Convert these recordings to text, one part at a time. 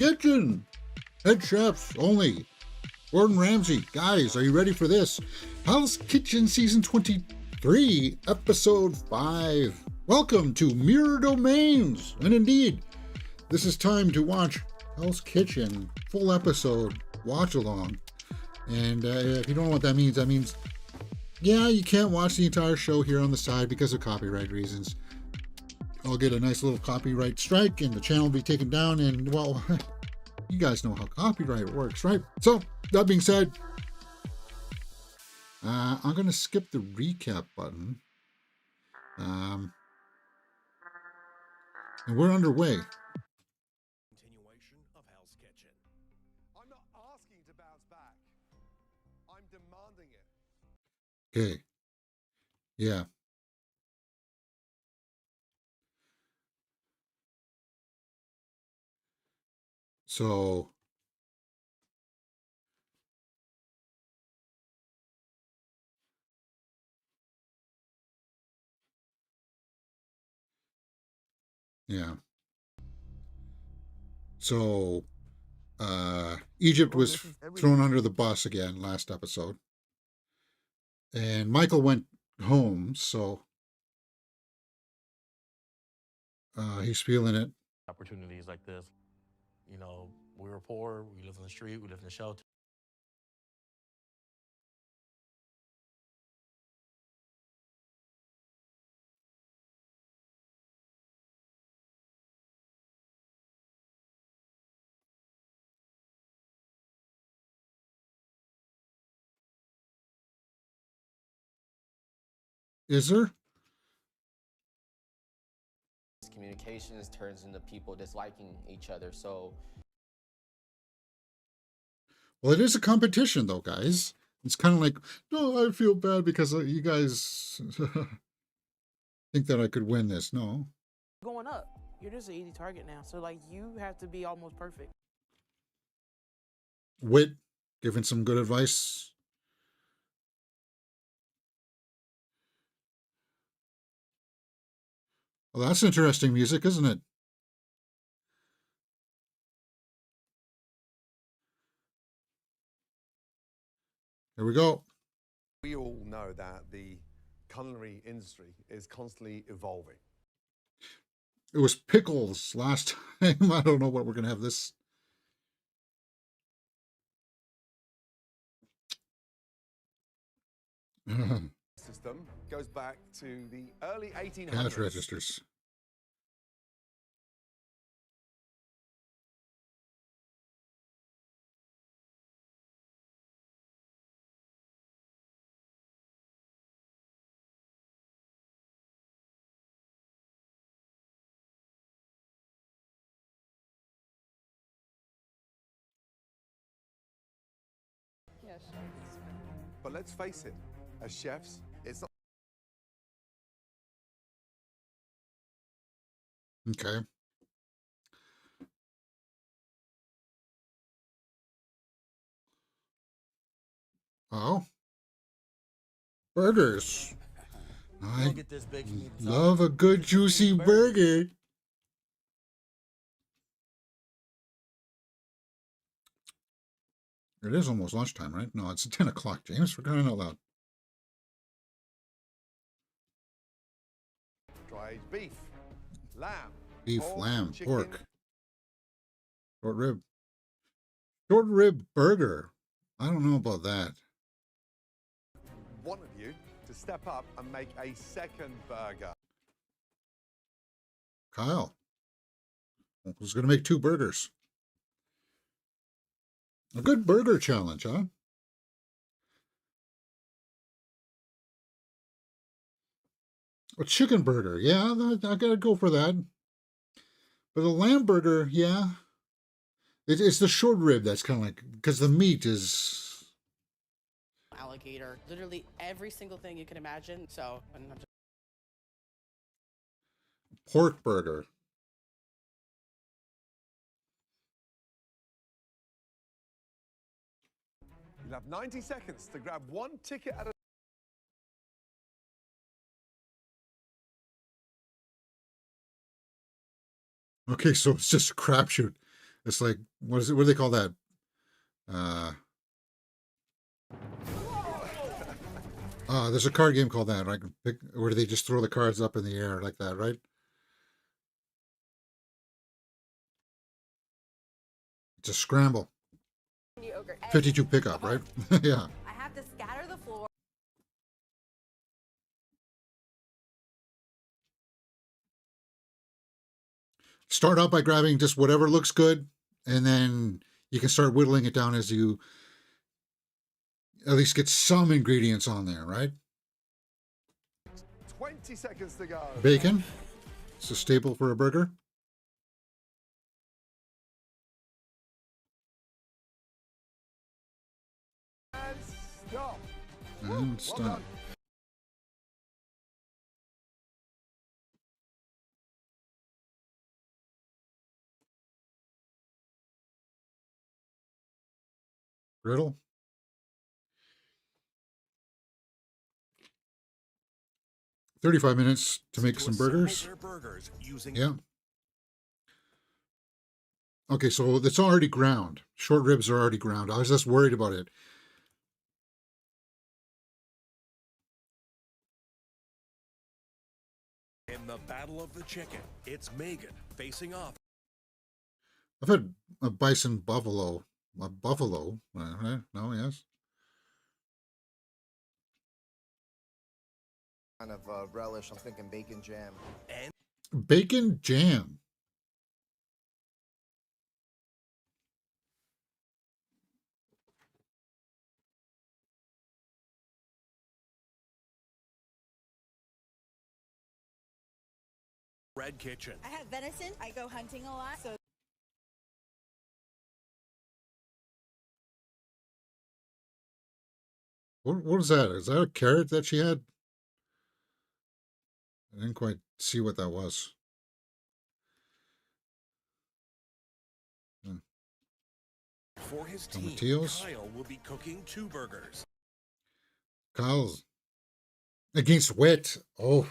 Kitchen. Head chefs only. Gordon Ramsay. Guys, are you ready for this? Hell's Kitchen Season 23, Episode 5. Welcome to Mirror Domains. And indeed, this is time to watch Hell's Kitchen, full episode, watch along. And if you don't know what that means, yeah, you can't watch the entire show here on the side because of copyright reasons. I'll get a nice little copyright strike and the channel will be taken down, and well, you guys know how copyright works, right? So, that being said, I'm going to skip the recap button. And we're underway. Continuation of Hell's Kitchen. I'm not asking to bounce back. I'm demanding it. Okay. Yeah. So, yeah. So, Egypt was thrown under the bus again last episode. And Michael went home, so he's feeling it. Opportunities like this. You know, we were poor, we lived on the street, we lived in a shelter. Is there? Communications turns into people disliking each other. So, Well, it is a competition, though, guys. It's kind of like, no, I feel bad because you guys think that I could win this. No. Going up. You're just an easy target now. So, like, you have to be almost perfect. Wit, giving some good advice. Well, that's interesting music, isn't it? Here we go. We all know that the culinary industry is constantly evolving. It was pickles last time. I don't know what we're going to have this. System goes back to the early 1800s. Cash registers. Yes. But let's face it, as chefs, it's not. Okay. Oh. Burgers. I Get this big for me to love a good juicy burger. It is almost lunchtime, right? No, it's 10 o'clock, James. We're crying out loud. Dried beef, lamb, Beef, pork, lamb, chicken. pork. Short rib. Short rib burger. I don't know about that. One of you to step up and make a second burger. Kyle. Who's going to make 2 burgers? A good burger challenge, huh? A chicken burger. Yeah, I got to go for that. But a lamb burger, yeah. It's the short rib that's kind of like, because the meat is... Alligator. Literally every single thing you can imagine. So, and I'm just... Pork burger. You'll have 90 seconds to grab one ticket at a Okay, so it's just a crapshoot. It's like, what is it? What do they call that? There's a card game called that, right? Where they just throw the cards up in the air like that, right? It's a scramble. Yogurt. 52 pickup, right? Yeah. I have to scatter the floor. Start out by grabbing just whatever looks good, and then you can start whittling it down as you at least get some ingredients on there, right? 20 seconds to go. Bacon. It's a staple for a burger. And stop. And Well stop. done. Griddle. $35 minutes to make some burgers. Yeah. Okay, so it's already ground. Short ribs are already ground. I was just worried about it. In the Battle of the Chicken, it's Megan facing off. I've had a bison buffalo. A buffalo. No, yes. Kind of relish. I'm thinking bacon jam. Bacon jam. Red Kitchen. I have venison. I go hunting a lot, so What is that? Is that a carrot that she had? I didn't quite see what that was. For his team, Tomatillos. Kyle will be cooking 2 burgers. Kyle's against wit. Oh.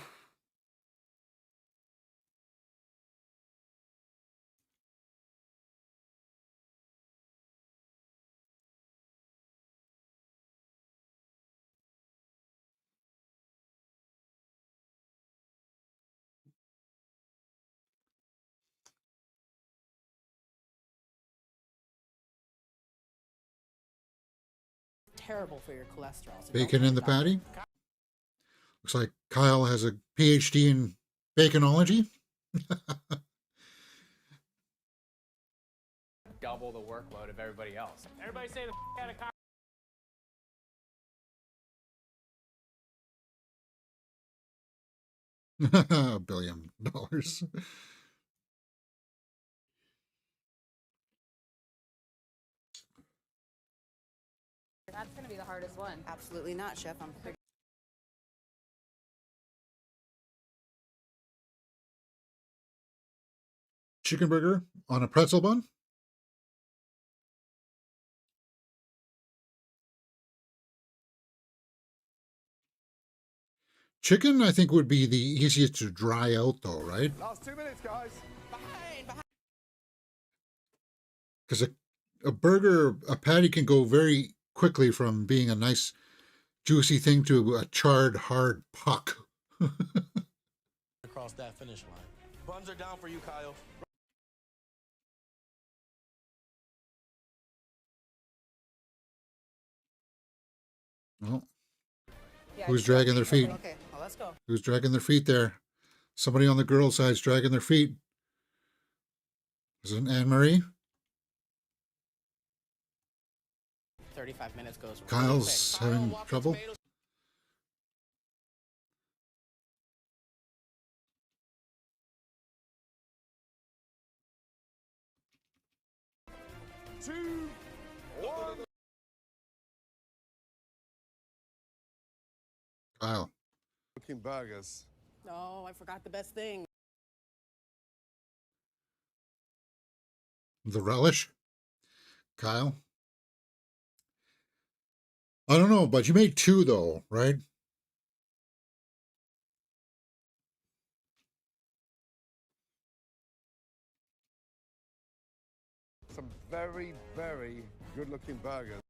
Terrible for your cholesterol. So Bacon don't in the worry about patty. it. Looks like Kyle has a PhD in baconology. Double the workload of everybody else. Everybody say the out of Kyle. $1 billion. that's going to be the hardest one. Absolutely not, chef. I'm pretty Chicken burger on a pretzel bun. Chicken, I think, would be the easiest to dry out, though, right? Last 2 minutes, guys. Because a burger, a patty can go very quickly from being a nice, juicy thing to a charred, hard puck. Across that finish line. Buns are down for you, Kyle. Well, Yeah, who's dragging their feet? Okay, well, let's go. Who's dragging their feet there? Somebody on the girl side's dragging their feet. Is it Anne Marie? 35 minutes goes. really Kyle's quick. having walking trouble. tomatoes. Two, one. Kyle. Cooking burgers. No, I forgot the best thing. The relish. Kyle. I don't know, but you made 2 though, right? very, very good-looking burgers.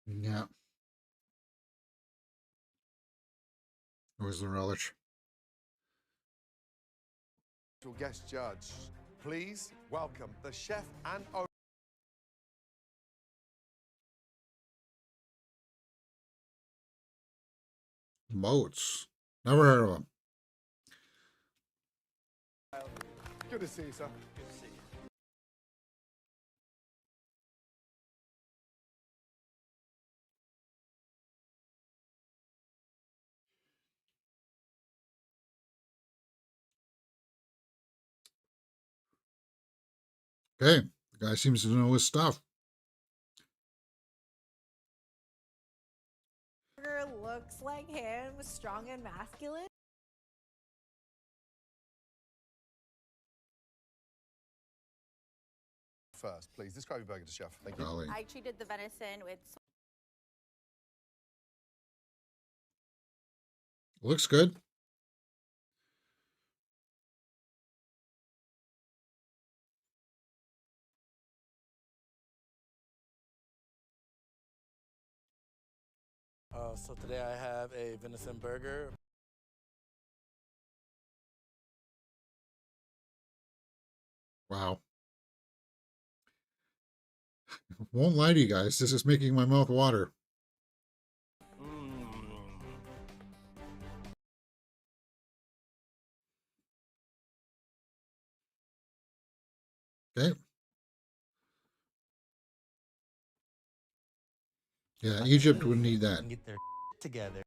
Yeah. Where's the relish? Guest judge, please welcome the chef and owner. Moats. Never heard of them. Good to see you, sir. Okay. The guy seems to know his stuff. Looks like him, strong and masculine. First, please describe your burger to chef. Thank you. Golly. I treated the venison with Looks good. So today I have a venison burger. Wow. Won't lie to you guys. This is making my mouth water. Okay. Yeah, Egypt would need that. Get their together.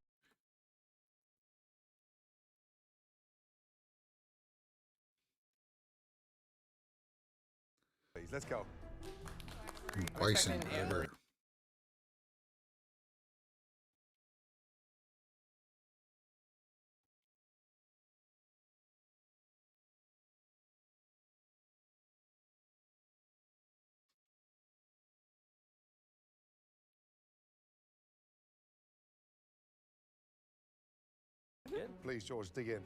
Please, let's go. Bison burger. Please, George, dig in.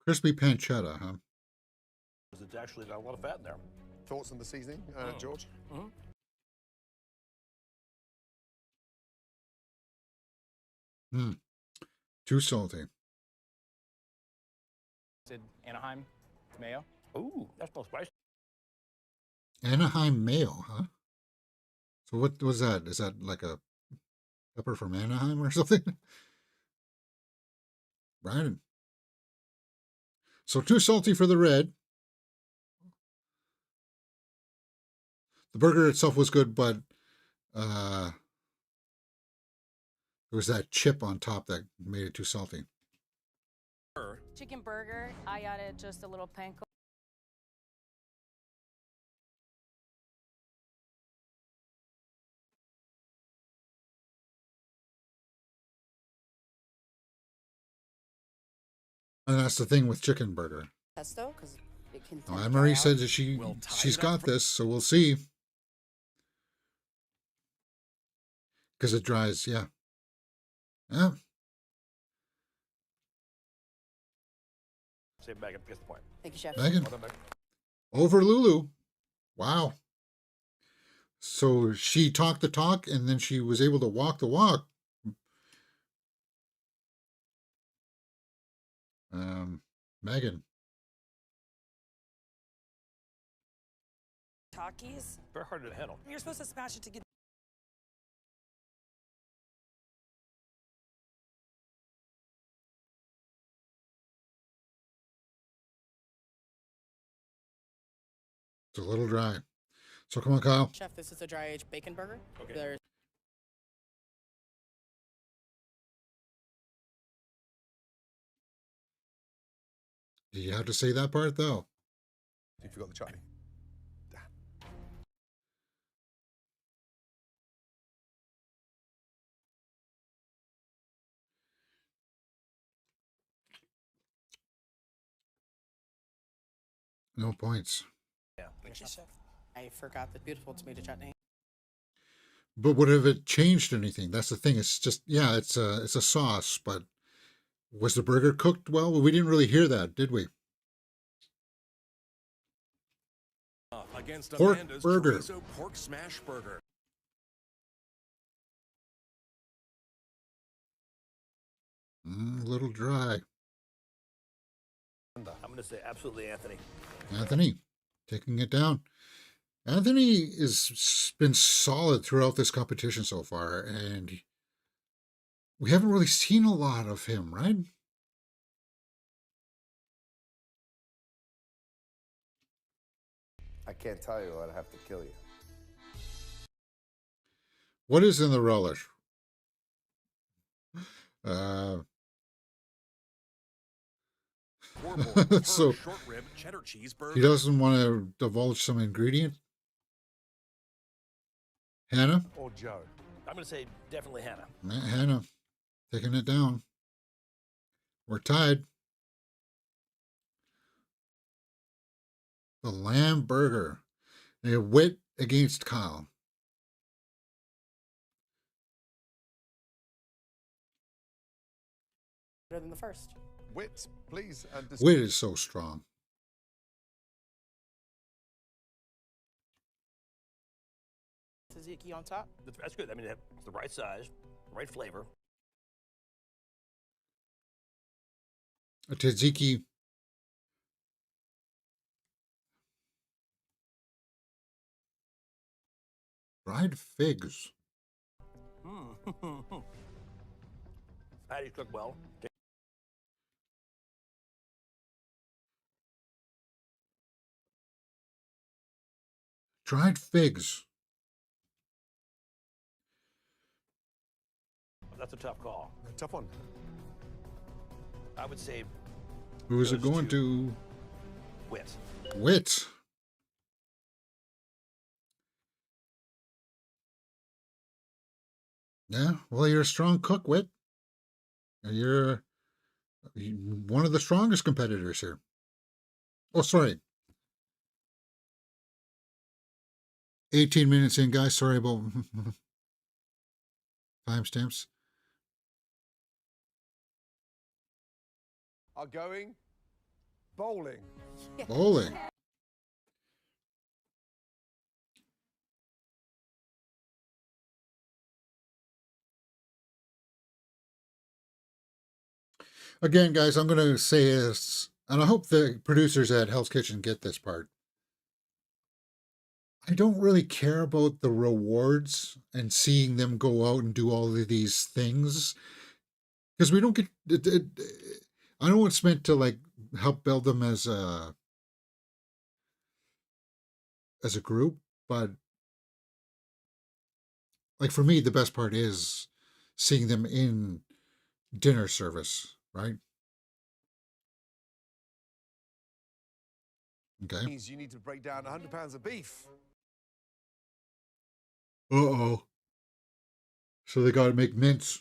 Crispy pancetta, huh? It's actually got a lot of fat in there. Thoughts on the seasoning, George? Too salty. Anaheim mayo. Ooh, that's no spicy. Anaheim mayo, huh? So what was that? Is that like a pepper from Anaheim or something? Right. So too salty for the red. The burger itself was good, but there was that chip on top that made it too salty. Chicken burger, I added just a little panko. And that's the thing with chicken burger. Pesto, because it can. Now, Anne-Marie said that she's got this, so we'll see. Because it dries, yeah. Yeah. Say it back at this point. Thank you, chef. Megan. Well done, Megan. Over Lulu. Wow. So she talked the talk and then she was able to walk the walk. Megan. Takis. Very hard to handle. You're supposed to smash it to get. It's a little dry. So come on, Kyle. Chef, this is a dry aged bacon burger. Okay. There's Did you have to say that part though? You forgot the chutney. No points. Yeah. Thank you, chef. I forgot the beautiful tomato chutney. But would have it changed anything? That's the thing. It's just, yeah, it's a sauce, but Was the burger cooked well? We didn't really hear that, did we? Against Pork Amanda's burger. chorizo pork smash burger. A little dry. I'm going to say absolutely Anthony. Anthony, taking it down. Anthony has been solid throughout this competition so far, and we haven't really seen a lot of him, right? I can't tell you. I'd have to kill you. What is in the relish? Uh, so short rib cheddar cheese burger. he doesn't want to divulge some ingredient. Hannah? Or Joe. I'm going to say definitely Hannah. Hannah, taking it down. We're tied. The lamb burger. A Wit against Kyle. Better than the first. Wit, please. And Wit is so strong. Tzatziki on top. That's good. I mean, it's the right size, right flavor. A tzatziki. Dried figs. Patties cook well. Dried figs. That's a tough call. A tough one. I would say Who is it Those going to? Wit. Wit. Yeah, well, you're a strong cook, Wit. You're one of the strongest competitors here. Oh, sorry. 18 minutes in, guys. Sorry about timestamps. Are going bowling. Bowling. Again, guys, I'm going to say this, and I hope the producers at Hell's Kitchen get this part. I don't really care about the rewards and seeing them go out and do all of these things, because we don't get. I know it's meant to like help build them as a group, but like for me, the best part is seeing them in dinner service, right? Okay. Means you need to break down 100 pounds of beef. Uh-oh. So they got to make mince.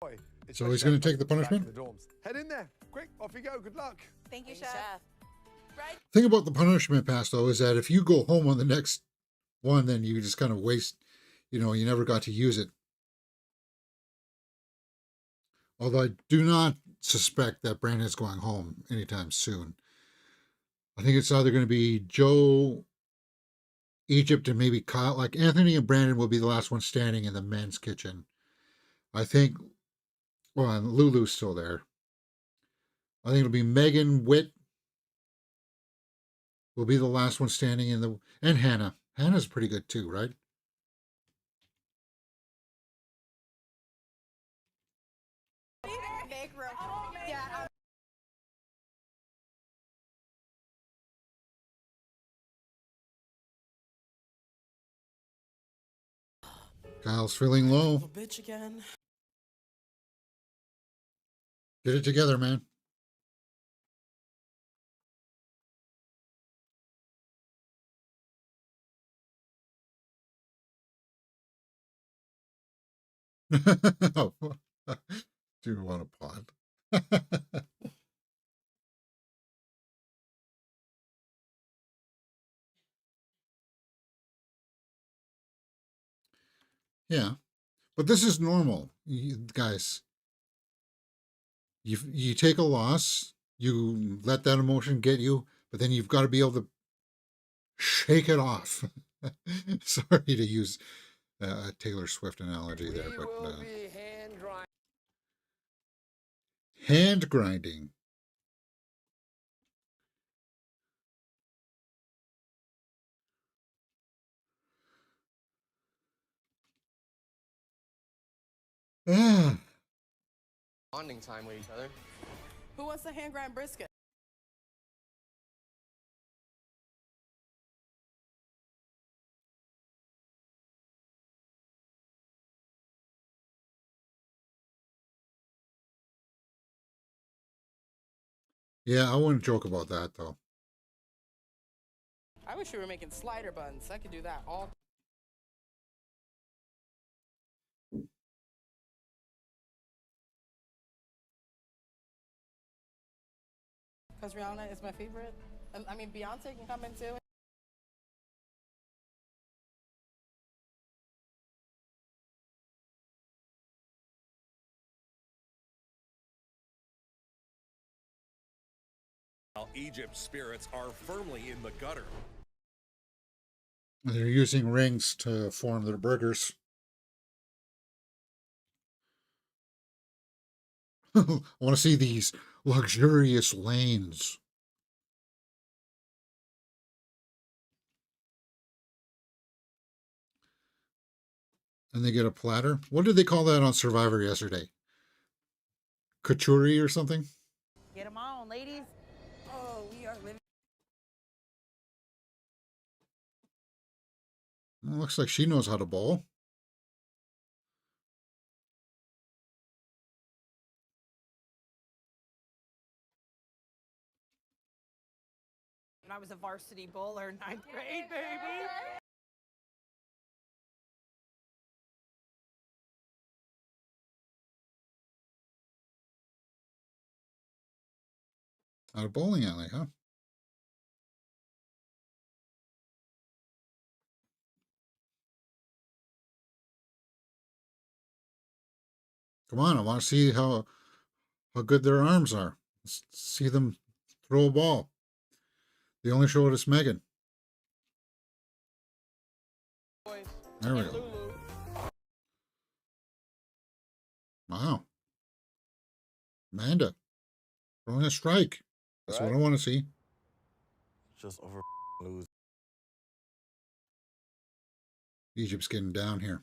Boy, So he's going to take the back punishment? to the dorms. Head in there. Quick, off you go. Good luck. Thank you, Thanks, Chef. Right. Thing about the punishment pass, though, is that if you go home on the next one, then you just kind of waste, you never got to use it. Although I do not suspect that Brandon's going home anytime soon. I think it's either going to be Joe, Egypt, and maybe Kyle. Like Anthony and Brandon will be the last one standing in the men's kitchen. I think, well, and Lulu's still there. I think it'll be Megan, Wit will be the last one standing in the, and Hannah. Hannah's pretty good too, right? Make room. Yeah. Kyle's feeling low. Bitch again. Get it together, man. Do you want a pot? Yeah, but this is normal, guys. You take a loss, you let that emotion get you, but then you've got to be able to shake it off. Sorry to use a Taylor Swift analogy there, but hand grinding. Ah, Bonding time with each other. Who wants to hand grind brisket? yeah, I wouldn't joke about that though. I wish we were making slider buns. I could do that all. Because Rihanna is my favorite. I mean, Beyonce can come in too. While Egypt's spirits are firmly in the gutter. They're using rings to form their burgers. I want to see these luxurious lanes. And they get a platter. What did they call that on Survivor yesterday? Couture or something? Get them on, ladies. Oh, we are living. Well, looks like she knows how to bowl. And I was a varsity bowler in 9th grade, baby. At a bowling alley, huh? Come on, I want to see how good their arms are. Let's see them throw a ball. They only showed us Megan. There we go. Wow. Amanda throwing a strike. That's what I want to see. Just over lose. Egypt's getting down here.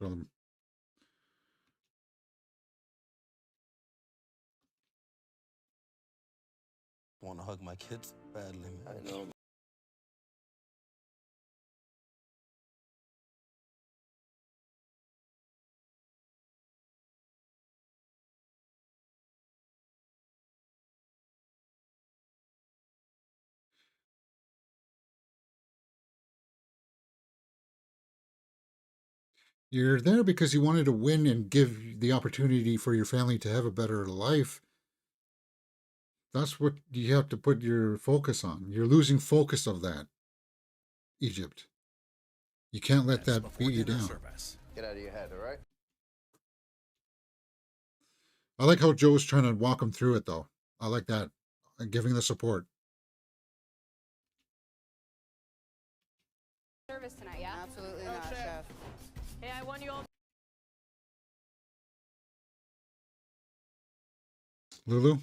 From Want to hug my kids badly, man. I know. You're there because you wanted to win and give the opportunity for your family to have a better life. That's what you have to put your focus on. You're losing focus of that, Egypt. You can't let that beat you down. Service. Get out of your head, all right? I like how Joe's trying to walk him through it, though. I like that. Giving the support. Service tonight, yeah? Absolutely not, chef. Hey, I won you all. Lulu?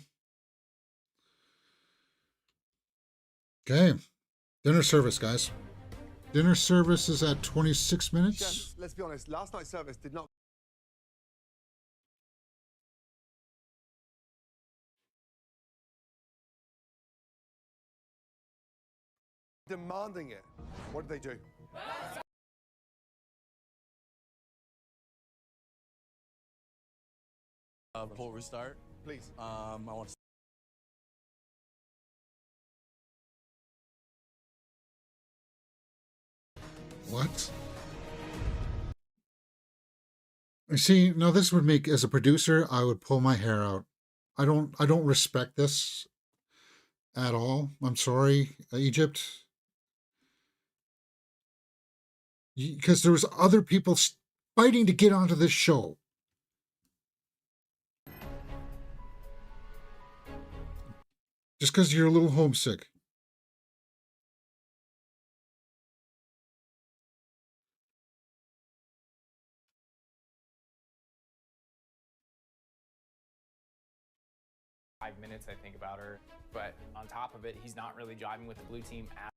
Okay. Dinner service, guys. Dinner service is at 26 minutes. Chef, let's be honest, last night's service did not demanding it. What did they do? Before we start, Please. I want to. What? See, now this would make, as a producer, I would pull my hair out. I don't respect this at all. I'm sorry, Egypt. Because there was other people fighting to get onto this show. Just because you're a little homesick. Minutes, I think, about her. But on top of it, he's not really jiving with the blue team at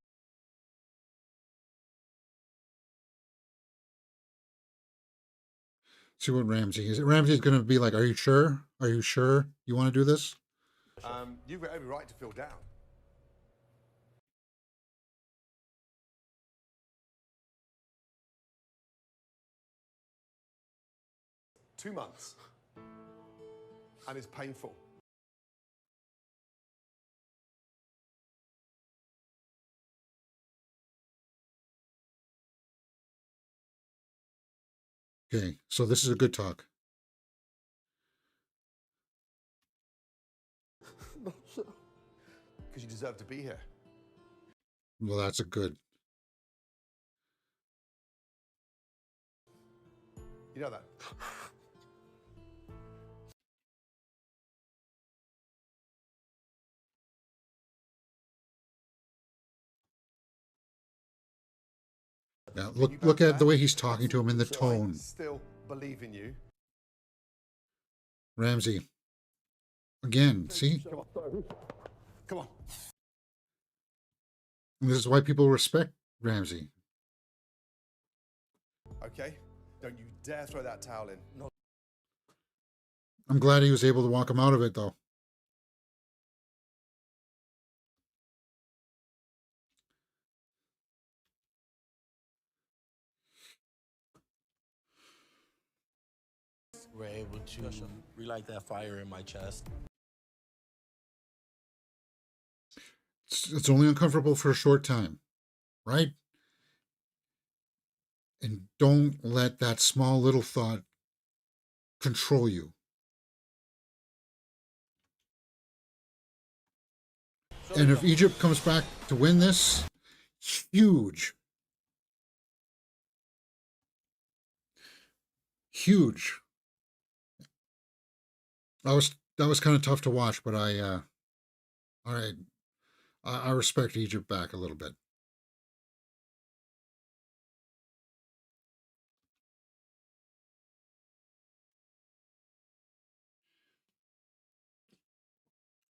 See what Ramsey is. Ramsey's going to be like, "Are you sure? Are you sure you want to do this?" You've got every right to feel down. Two months. And it's painful. Okay, so this is a good talk. Because you deserve to be here. Well, that's a good. You know that. Yeah, look at the way he's talking to him in the tone. I still believe in you. Ramsey. Again, see? Come on. And this is why people respect Ramsey. Okay? Don't you dare throw that towel in. No. I'm glad he was able to walk him out of it, though. We're able to relight that fire in my chest. It's only uncomfortable for a short time, right? And don't let that small little thought control you. And if Egypt comes back to win this, huge. Huge. That was kind of tough to watch, but all right. I respect Egypt back a little bit.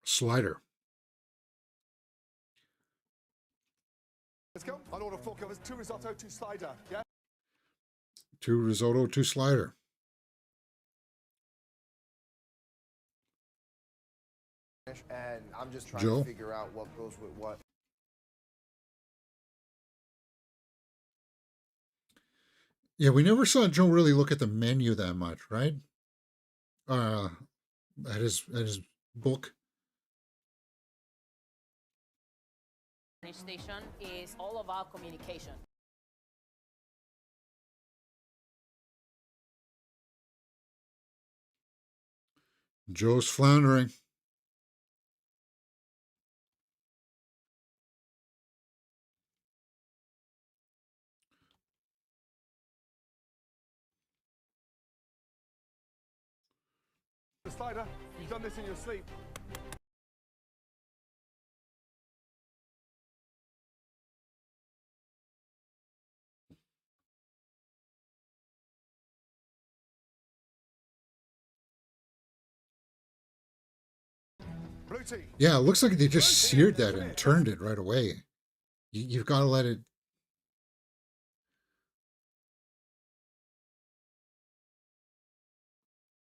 Slider. Let's go. I'll order 4 covers, 2 risotto, 2 slider. Yeah? 2 risotto, 2 slider. And I'm just trying Joe? to figure out what goes with what. Yeah, we never saw Joe really look at the menu that much, right? At his book. Station is all about communication. Joe's floundering. The slider, you've done this in your sleep. Blue team. Yeah, it looks like they just seared that and turned it right away. You've got to let it.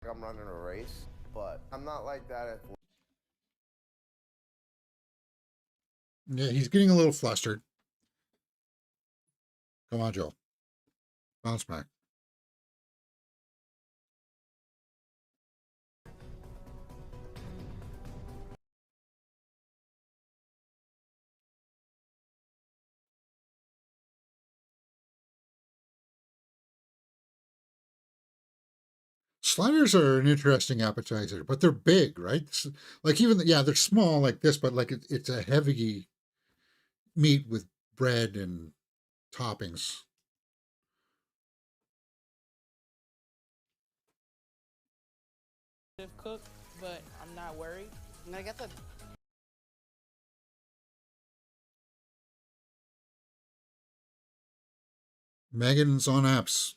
I'm running a race, but I'm not like that at. Yeah, he's getting a little flustered. Come on, Joe. Bounce back. Sliders are an interesting appetizer, but they're big, right? Like even yeah, they're small like this, but like it's a heavy meat with bread and toppings. Cook, but I'm not worried. I'm gonna get the Megan's on apps.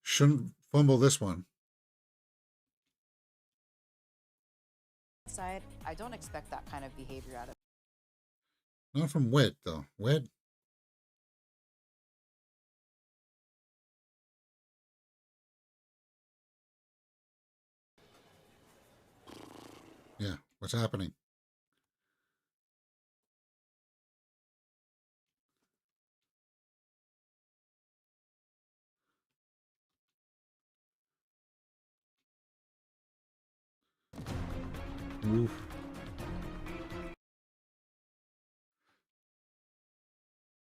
Shouldn't fumble this one. Side, I don't expect that kind of behavior out of. Not from Wit though. Wit. Yeah, what's happening? Oof.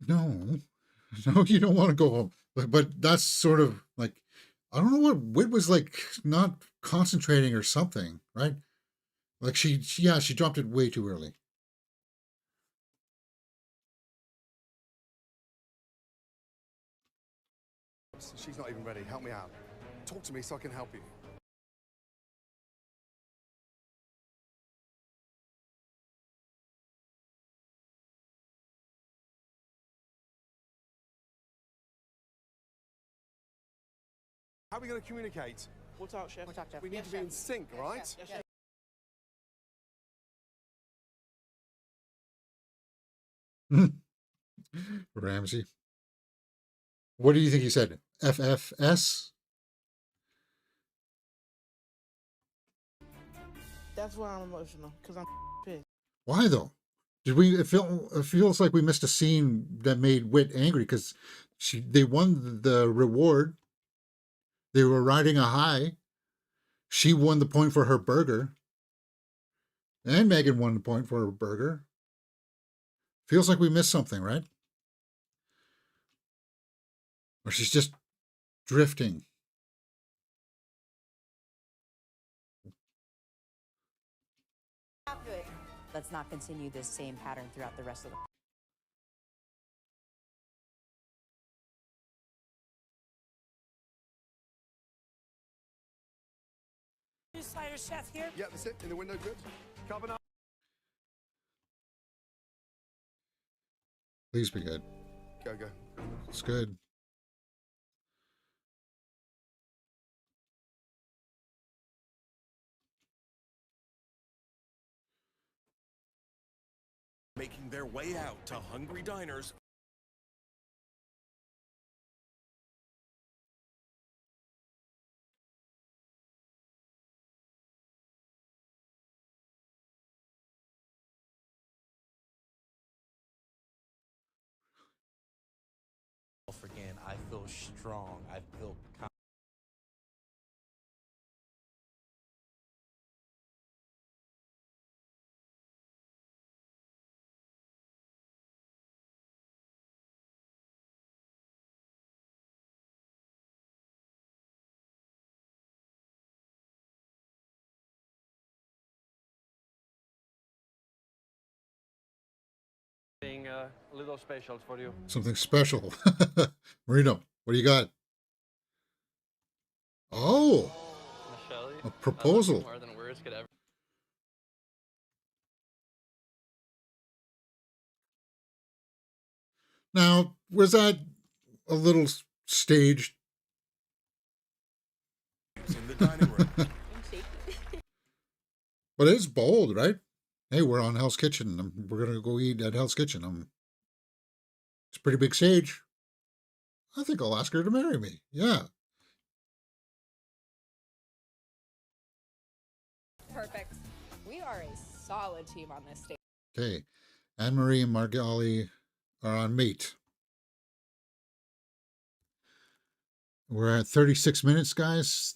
No, no, you don't want to go home. But that's sort of like, I don't know what Wit was like, not concentrating or something, right? Like yeah, she dropped it way too early. She's not even ready. Help me out. Talk to me so I can help you. How are we going to communicate? We'll talk, chef. We'll talk, Chef. We need Yes, to be chef. in sync, right? Yes, chef. Ramsey. What do you think he said? FFS? That's why I'm emotional, because I'm pissed. Why though? Did we? It feels like we missed a scene that made Wit angry because they won the reward. They were riding a high. She won the point for her burger, and Megan won the point for her burger. Feels like we missed something, right? Or she's just drifting. Good. Let's not continue this same pattern throughout the rest of the. Slider chef here. Yeah, that's it. In the window, good. Carbonara. Please be good. Go. It's good. Making their way out to hungry diners. Again, I feel strong. I feel confident. Little specials for you. Something special. Marino, what do you got? Oh, Michelle, a proposal. more than words could ever. Now, was that a little staged? In the dining room. But it's bold, right? Hey, we're on Hell's Kitchen. We're going to go eat at Hell's Kitchen. It's a pretty big stage. I think I'll ask her to marry me. Yeah. Perfect. We are a solid team on this stage. Okay. Anne-Marie and Margali are on Mate. We're at 36 minutes, guys.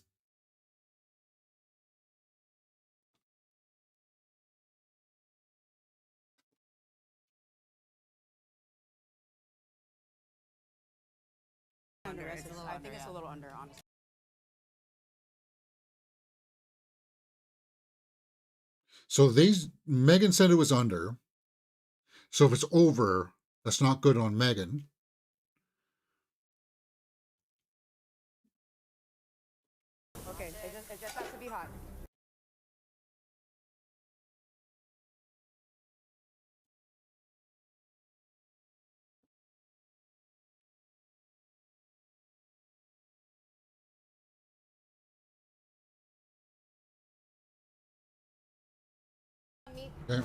I think it's a little under, honestly. So Megan said it was under. So if it's over, that's not good on Megan. Okay, it just has to be hot. Okay.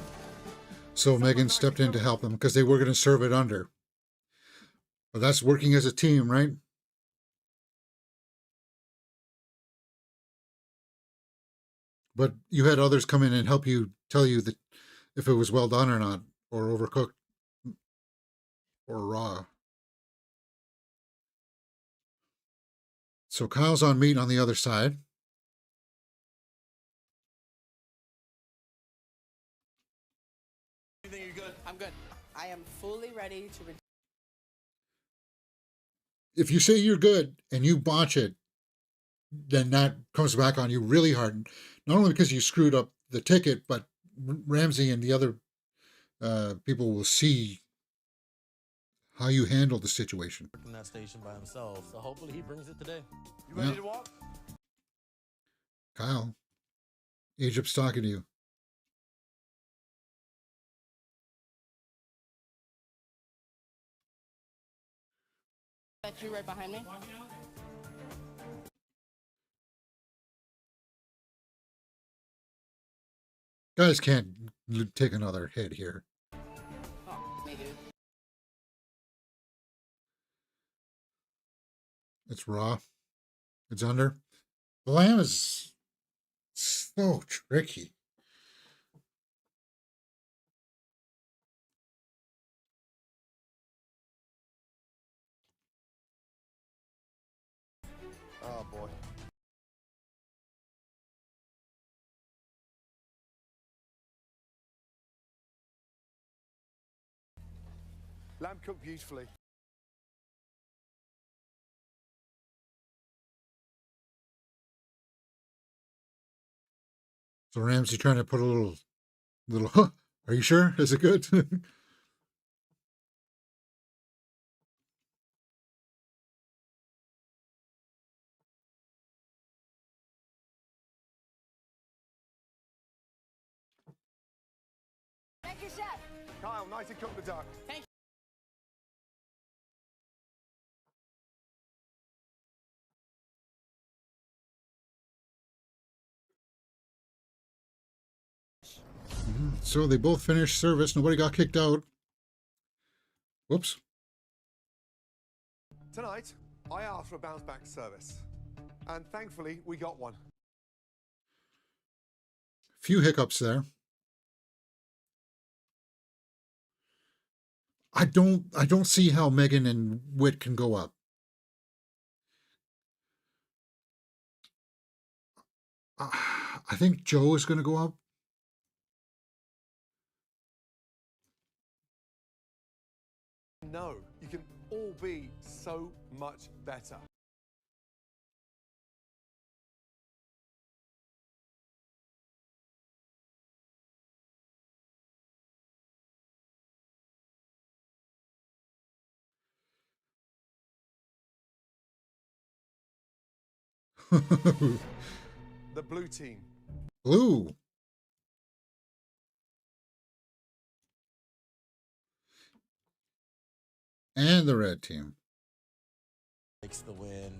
So Megan stepped in to help them because they were going to serve it under. But that's working as a team, right? But you had others come in and help you, tell you that if it was well done or not, or overcooked or raw. So Kyle's on meat on the other side. You think you're good? I'm good. I am fully ready to. If you say you're good and you botch it, then that comes back on you really hard. Not only because you screwed up the ticket, but Ramsey and the other people will see how you handle the situation. In that station by himself, so hopefully he brings it today. You ready to what? Kyle, Egypt's talking to you. That you right behind me. Guys can't take another hit here. Oh, maybe. It's raw. It's under. The lamb is so tricky. Oh boy. Lamb cooked beautifully. So Ramsey trying to put a little. Huh, are you sure? Is it good? Thank you, chef. Kyle, nicely cooked the duck. Thank you. So they both finished service. Nobody got kicked out. Whoops. Tonight, I asked for a bounce back service, and thankfully we got one. Few hiccups there. I don't see how Megan and Whit can go up. I think Joe is going to go up. No, you can all be so much better. The blue team. Blue. And the red team. Takes the win.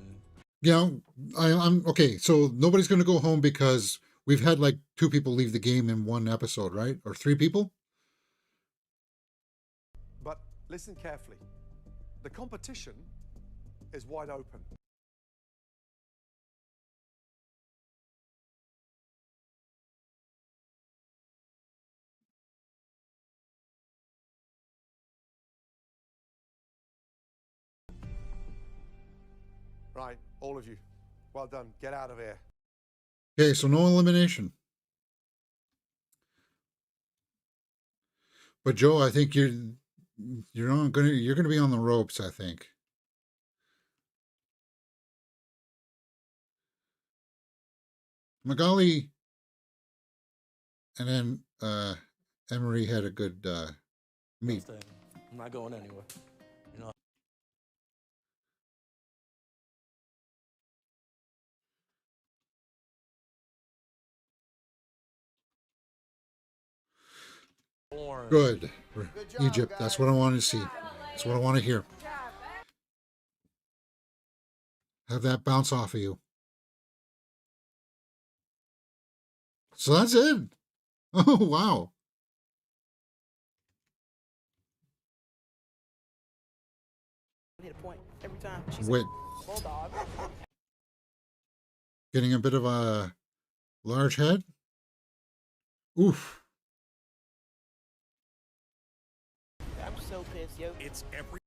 Yeah, I'm okay. So nobody's going to go home because we've had like 2 people leave the game in one episode, right? Or 3 people? But listen carefully. The competition is wide open. Right, all of you. Well done. Get out of here. Okay, so no elimination. But Joe, I think you're gonna be on the ropes, I think. Magali and then Emery had a good meet. I'm not going anywhere. You know. Good. Egypt, that's what I wanted to see. That's what I want to hear. Have that bounce off of you. So that's it. Oh, wow. Hit a point every time. Wit. Bulldog. Getting a bit of a large head. Oof. I'm so pissed, yo. It's every.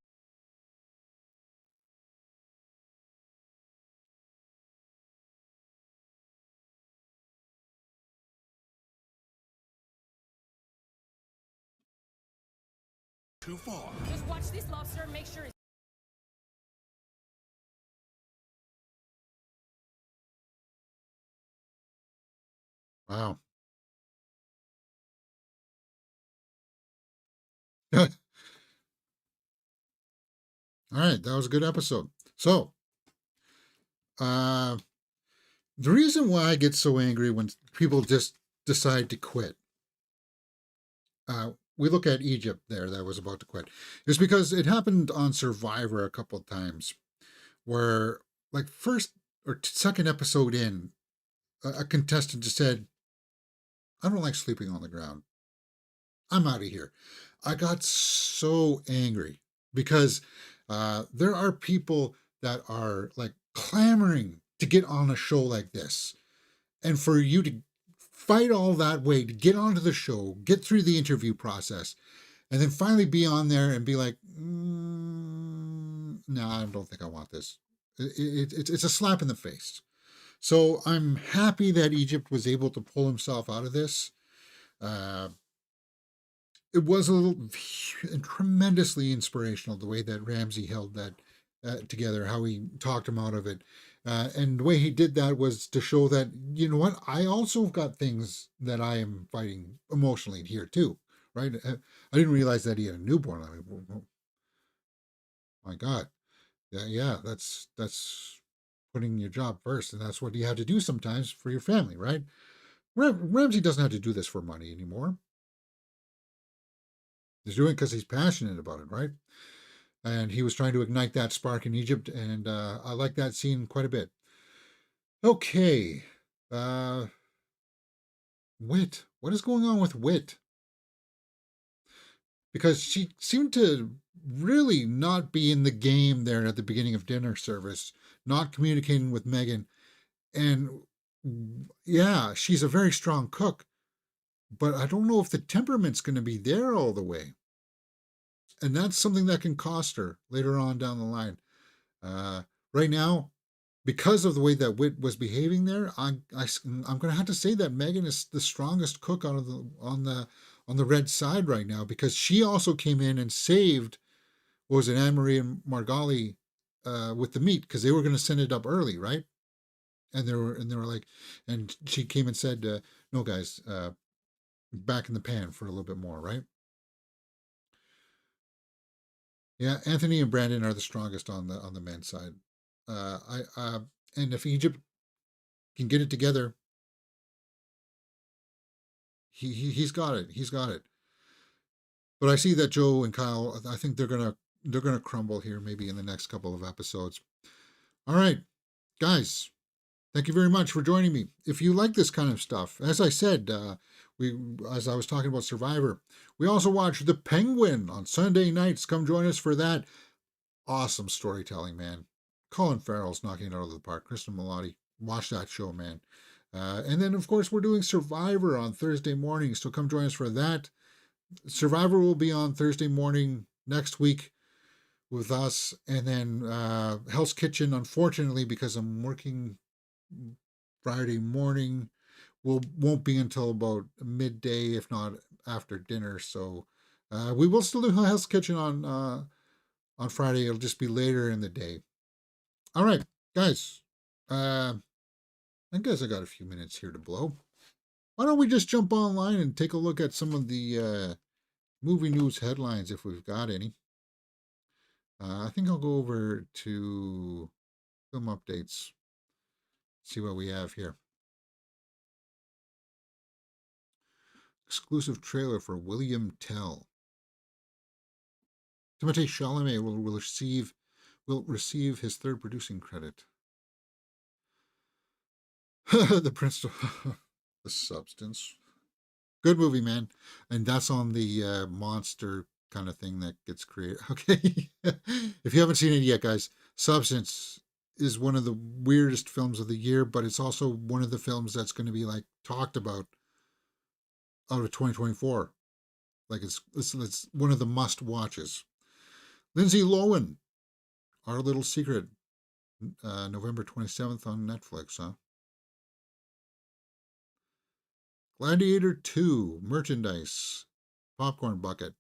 Too far. Just watch this lobster and make sure it's... Wow. All right, that was a good episode. So, the reason why I get so angry when people just decide to quit, we look at Egypt there that was about to quit, is because it happened on Survivor a couple of times, where like first or second episode in, a contestant just said, "I don't like sleeping on the ground. I'm out of here." I got so angry because there are people that are like clamoring to get on a show like this. And for you to fight all that way to get onto the show, get through the interview process, and then finally be on there and be like, no, I don't think I want this. It's a slap in the face. So I'm happy that Egypt was able to pull himself out of this. It was a little tremendously inspirational the way that Ramsey held that together, how he talked him out of it. And the way he did that was to show that, you know what, I also got things that I am fighting emotionally here too, right? I didn't realize that he had a newborn. I mean, oh my God. Yeah, that's putting your job first. And that's what you have to do sometimes for your family, right? Ramsey doesn't have to do this for money anymore. He's doing it because he's passionate about it, right? And he was trying to ignite that spark in Egypt, and I like that scene quite a bit. Okay. Wit. What is going on with Wit? Because she seemed to really not be in the game there at the beginning of dinner service, not communicating with Megan. And yeah, she's a very strong cook, but I don't know if the temperament's going to be there all the way. And that's something that can cost her later on down the line. Right now, because of the way that Wit was behaving there, I'm going to have to say that Megan is the strongest cook out of on the red side right now, because she also came in and saved, what was it, Anne-Marie and Margali with the meat, because they were going to send it up early, right? And they were like, and she came and said, "No, guys, back in the pan for a little bit more," right? Yeah, Anthony and Brandon are the strongest on the men's side. And if Egypt can get it together, he's got it. He's got it. But I see that Joe and Kyle, I think they're gonna crumble here maybe in the next couple of episodes. All right, guys, thank you very much for joining me. If you like this kind of stuff, as I said, as I was talking about Survivor, we also watch The Penguin on Sunday nights. Come join us for that. Awesome storytelling, man. Colin Farrell's knocking it out of the park. Kristen Milotti, watch that show, man. And then, of course, we're doing Survivor on Thursday mornings, so come join us for that. Survivor will be on Thursday morning next week. with us. And then Hell's Kitchen, unfortunately, because I'm working Friday morning, won't be until about midday, if not after dinner. So we will still do Hell's Kitchen on Friday. It'll just be later in the day. All right, guys. I guess I got a few minutes here to blow. Why don't we just jump online and take a look at some of the movie news headlines if we've got any. I think I'll go over to film updates, see what we have here. Exclusive trailer for William Tell. Timothée Chalamet will receive his third producing credit. The Prince of the Substance. Good movie, man. And that's on the monster kind of thing that gets created. Okay. If you haven't seen it yet, guys, Substance is one of the weirdest films of the year, but it's also one of the films that's going to be like talked about out of 2024. Like it's one of the must watches. Lindsay Lohan, Our Little Secret, November 27th on Netflix, huh? Gladiator 2, merchandise, popcorn bucket.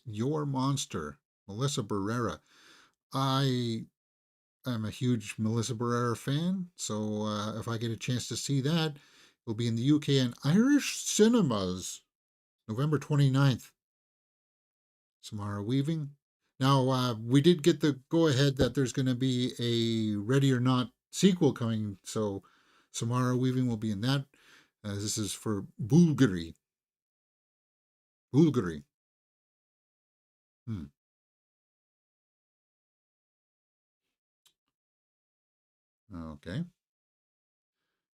Your Monster, Melissa Barrera. I am a huge Melissa Barrera fan, so if I get a chance to see that, it'll be in the UK and Irish cinemas, November 29th. Samara Weaving. Now, we did get the go-ahead that there's going to be a Ready or Not sequel coming, so Samara Weaving will be in that. This is for Bulgari. Bulgari. Okay.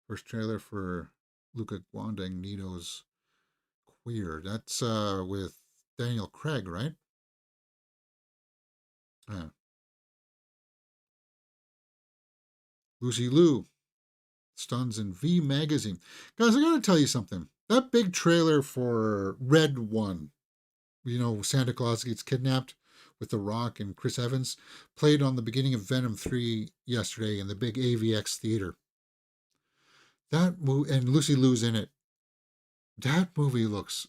First trailer for Luca Guadagnino's Queer. That's with Daniel Craig, right? Lucy Liu stuns in V Magazine. Guys, I gotta tell you something. That big trailer for Red One, Santa Claus gets kidnapped with The Rock and Chris Evans, played on the beginning of Venom 3 yesterday in the big AVX theater. That movie, and Lucy Liu's in it. That movie looks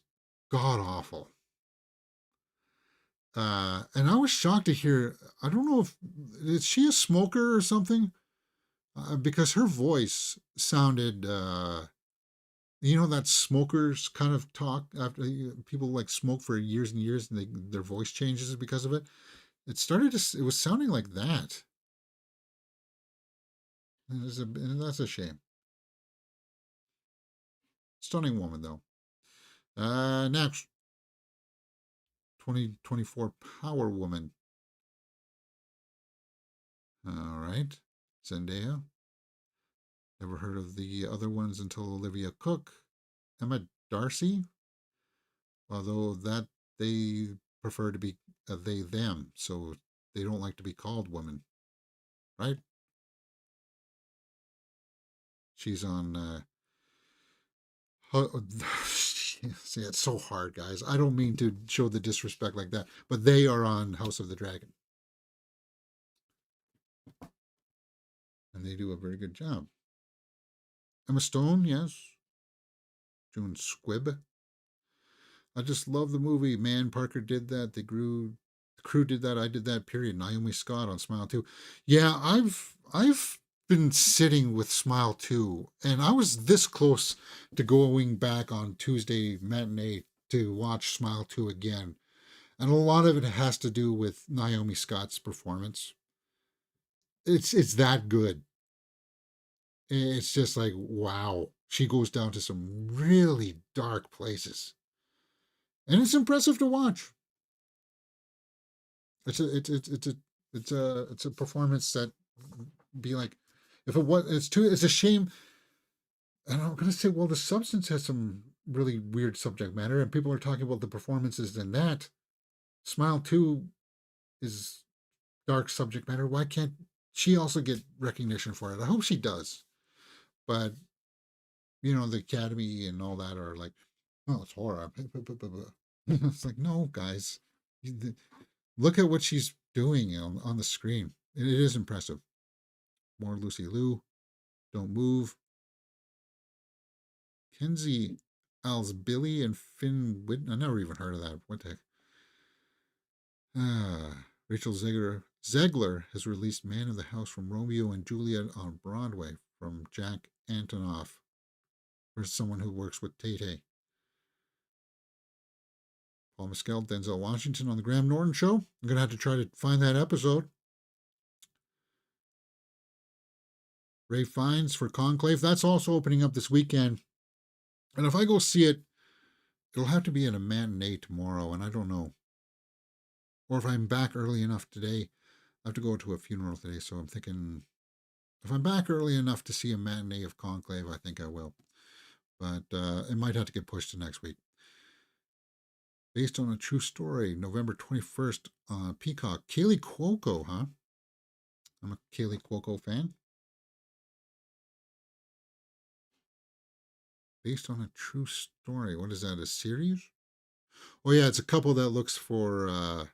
god awful. And I was shocked to hear, I don't know is she a smoker or something? Because her voice sounded, that smokers kind of talk after people like smoke for years and years and their voice changes because of it. It was sounding like that. And that's a shame. Stunning woman, though. Next, 2024 Power Woman. All right. Zendaya. Never heard of the other ones until Olivia Cook. Emma Darcy. Although that they prefer to be they, them. So they don't like to be called women. Right? She's on see, it's so hard, guys. I don't mean to show the disrespect like that, but they are on House of the Dragon. And they do a very good job. Emma Stone, yes. June Squibb. I just love the movie. Man, Parker did that. The crew did that. I did that, period. Naomi Scott on Smile 2. Yeah, I've been sitting with Smile 2, and I was this close to going back on Tuesday matinee to watch Smile 2 again. And a lot of it has to do with Naomi Scott's performance. It's that good. It's just like, wow. She goes down to some really dark places. And it's impressive to watch. It's a performance that be like, if it was, it's a shame. And I'm gonna say, well, The Substance has some really weird subject matter, and people are talking about the performances in that. Smile 2 is dark subject matter. Why can't she also get recognition for it? I hope she does. But the Academy and all that are like, Oh, it's horror. It's like, no, guys. Look at what she's doing on the screen. It is impressive. More Lucy Liu. Don't Move. Kenzie Billy and Finn Whitten. I never even heard of that. What the heck? Rachel Zegler has released Man of the House from Romeo and Juliet on Broadway from Jack Antonoff. For someone who works with Tay. Paul Mescal, Denzel Washington on the Graham Norton Show. I'm going to have to try to find that episode. Ray Fiennes for Conclave. That's also opening up this weekend. And if I go see it, it'll have to be at a matinee tomorrow, and I don't know. Or if I'm back early enough today, I have to go to a funeral today, so I'm thinking if I'm back early enough to see a matinee of Conclave, I think I will. But it might have to get pushed to next week. Based on a true story, November 21st on Peacock. Kaylee Cuoco, huh? I'm a Kaylee Cuoco fan. Based on a true story. What is that, a series? Oh, yeah, it's a couple that looks for,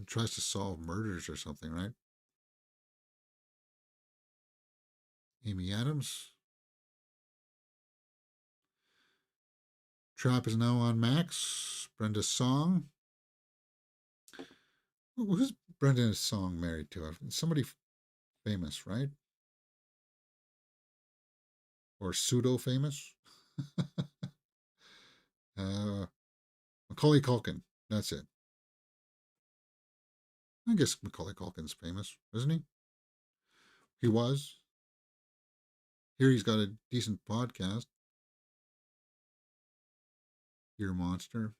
tries to solve murders or something, right? Amy Adams. Trap is now on Max. Brenda Song. Who's Brenda Song married to? Somebody famous, right? Or pseudo-famous? Macaulay Culkin. That's it. I guess Macaulay Culkin's famous, isn't he? He was. Here he's got a decent podcast. Ear Monster.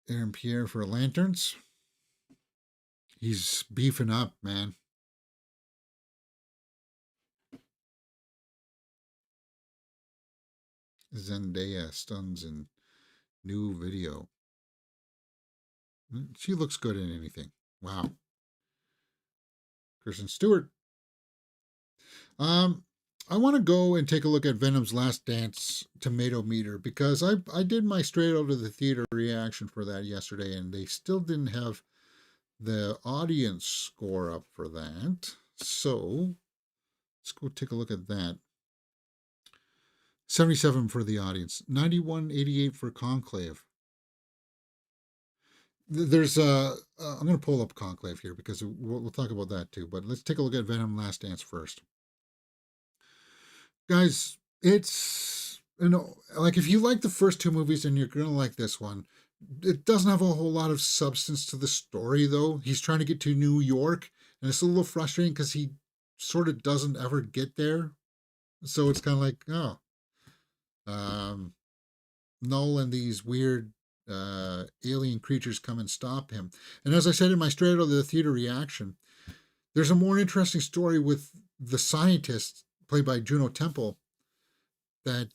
Aaron Pierre for Lanterns. He's beefing up, man. Zendaya stuns in new video. She looks good in anything. Wow. Kristen Stewart. I want to go and take a look at Venom's Last Dance tomato meter because I did my straight out of the theater reaction for that yesterday, and they still didn't have the audience score up for that. So let's go take a look at that. 77 for the audience, 91.88 for Conclave. There's I'm going to pull up Conclave here because we'll talk about that too. But let's take a look at Venom Last Dance first. Guys, it's, like if you like the first two movies and you're going to like this one, it doesn't have a whole lot of substance to the story, though. He's trying to get to New York, and it's a little frustrating because he sort of doesn't ever get there. So it's kind of like, Null and these weird alien creatures come and stop him. And as I said in my straight out of the theater reaction, there's a more interesting story with the scientist played by Juno Temple that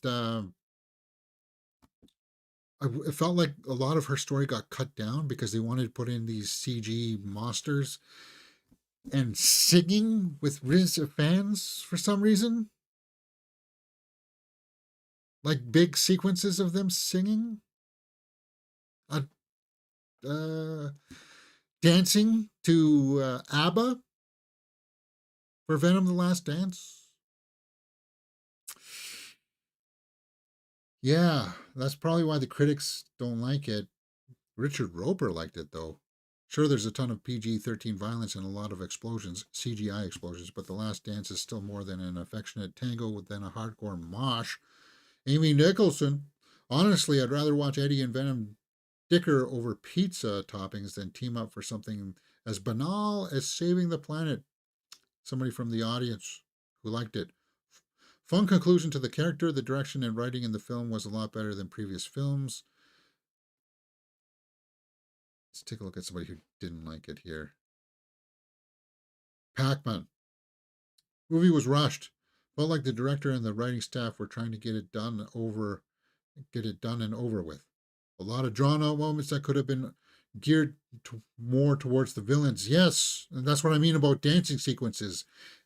it felt like a lot of her story got cut down because they wanted to put in these CG monsters and singing with Riz fans for some reason. Like big sequences of them singing. Dancing to ABBA for Venom the Last Dance. Yeah, that's probably why the critics don't like it. Richard Roper liked it, though. Sure, there's a ton of PG-13 violence and a lot of explosions, CGI explosions, but The Last Dance is still more than an affectionate tango than a hardcore mosh. Amy Nicholson. Honestly, I'd rather watch Eddie and Venom dicker over pizza toppings than team up for something as banal as saving the planet. Somebody from the audience who liked it. Fun conclusion to the character. The direction and writing in the film was a lot better than previous films. Let's take a look at somebody who didn't like it here. Pac-Man. Movie was rushed. Felt like the director and the writing staff were trying to get it done and over with. A lot of drawn-out moments that could have been geared more towards the villains. Yes, and that's what I mean about dancing sequences.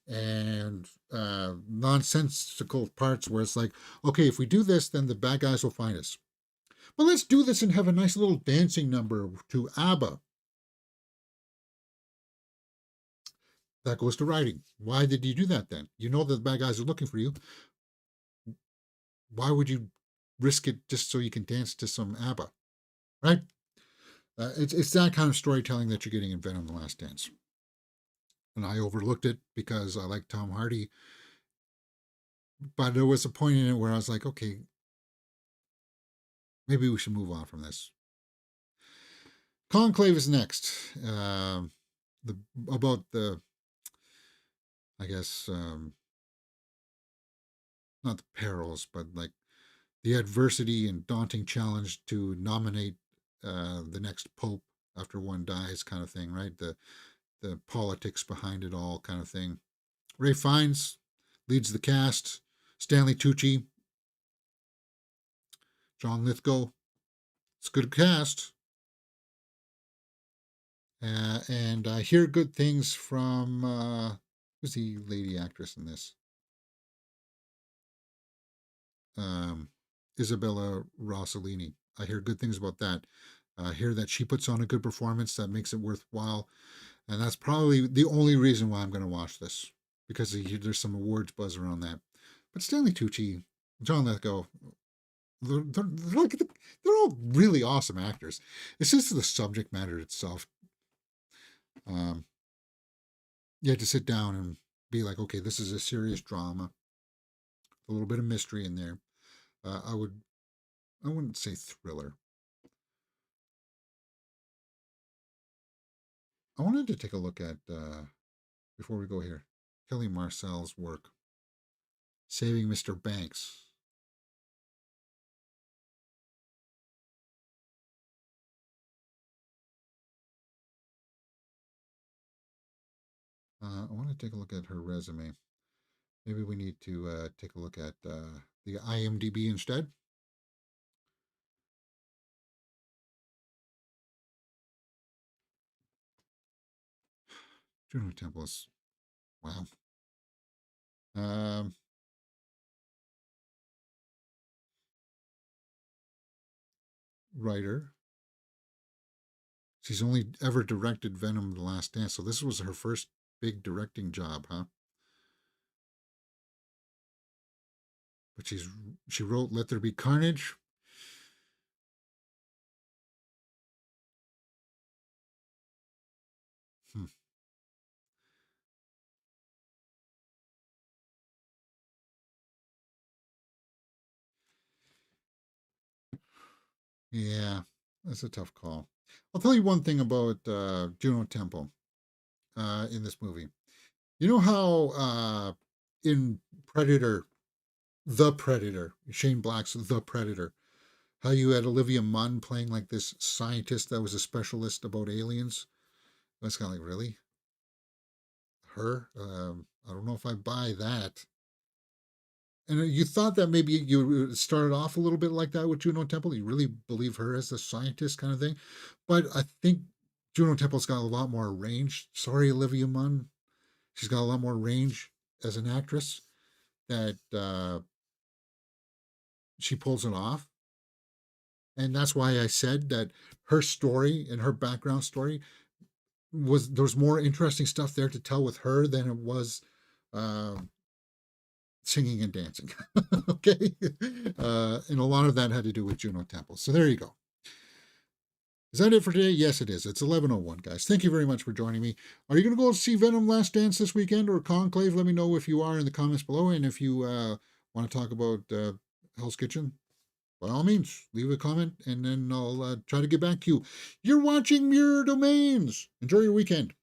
and nonsensical parts where it's like, okay, if we do this, then the bad guys will find us. But let's do this and have a nice little dancing number to ABBA. That goes to writing. Why did you do that then? You know that the bad guys are looking for you. Why would you risk it just so you can dance to some ABBA, right? It's that kind of storytelling that you're getting in Venom: The Last Dance. And I overlooked it because I like Tom Hardy. But there was a point in it where I was like, okay, maybe we should move on from this. Conclave is next. About the, I guess, not the perils, but like the adversity and daunting challenge to nominate the next pope after one dies, kind of thing, right? The politics behind it all, kind of thing. Ray Fiennes leads the cast. Stanley Tucci, John Lithgow. It's a good cast. And I hear good things from who's the lady actress in this? Isabella Rossellini. I hear good things about that. I hear that she puts on a good performance that makes it worthwhile. And that's probably the only reason why I'm going to watch this, because there's some awards buzz around that. But Stanley Tucci, John Lithgow, they're all really awesome actors. It's just the subject matter itself. You had to sit down and be like, okay, this is a serious drama, a little bit of mystery in there. I wouldn't say thriller. I wanted to take a look at, before we go here, Kelly Marcel's work, Saving Mr. Banks. I want to take a look at her resume. Maybe we need to take a look at the IMDb instead. Juno Temple is, wow. Writer. She's only ever directed Venom: The Last Dance, so this was her first big directing job, huh? But she wrote Let There Be Carnage. Yeah, that's a tough call. I'll tell you one thing about Juno Temple in this movie. You know how in Predator, The Predator, Shane Black's The Predator, how you had Olivia Munn playing like this scientist that was a specialist about aliens? That's kind of like, really? Her? I don't know if I buy that. And you thought that maybe you started off a little bit like that with Juno Temple. You really believe her as the scientist kind of thing. But I think Juno Temple's got a lot more range. Sorry, Olivia Munn. She's got a lot more range as an actress that she pulls it off. And that's why I said that her story and her background story there's more interesting stuff there to tell with her than it was singing and dancing. Okay. And a lot of that had to do with Juno Temple. So there you go. Is that it for today? Yes, it is. It's 11:01, guys. Thank you very much for joining me. Are you going to go see Venom: Last Dance this weekend or Conclave? Let me know if you are in the comments below. And if you want to talk about Hell's Kitchen, by all means, leave a comment and then I'll try to get back to you. You're watching Mirror Domains. Enjoy your weekend.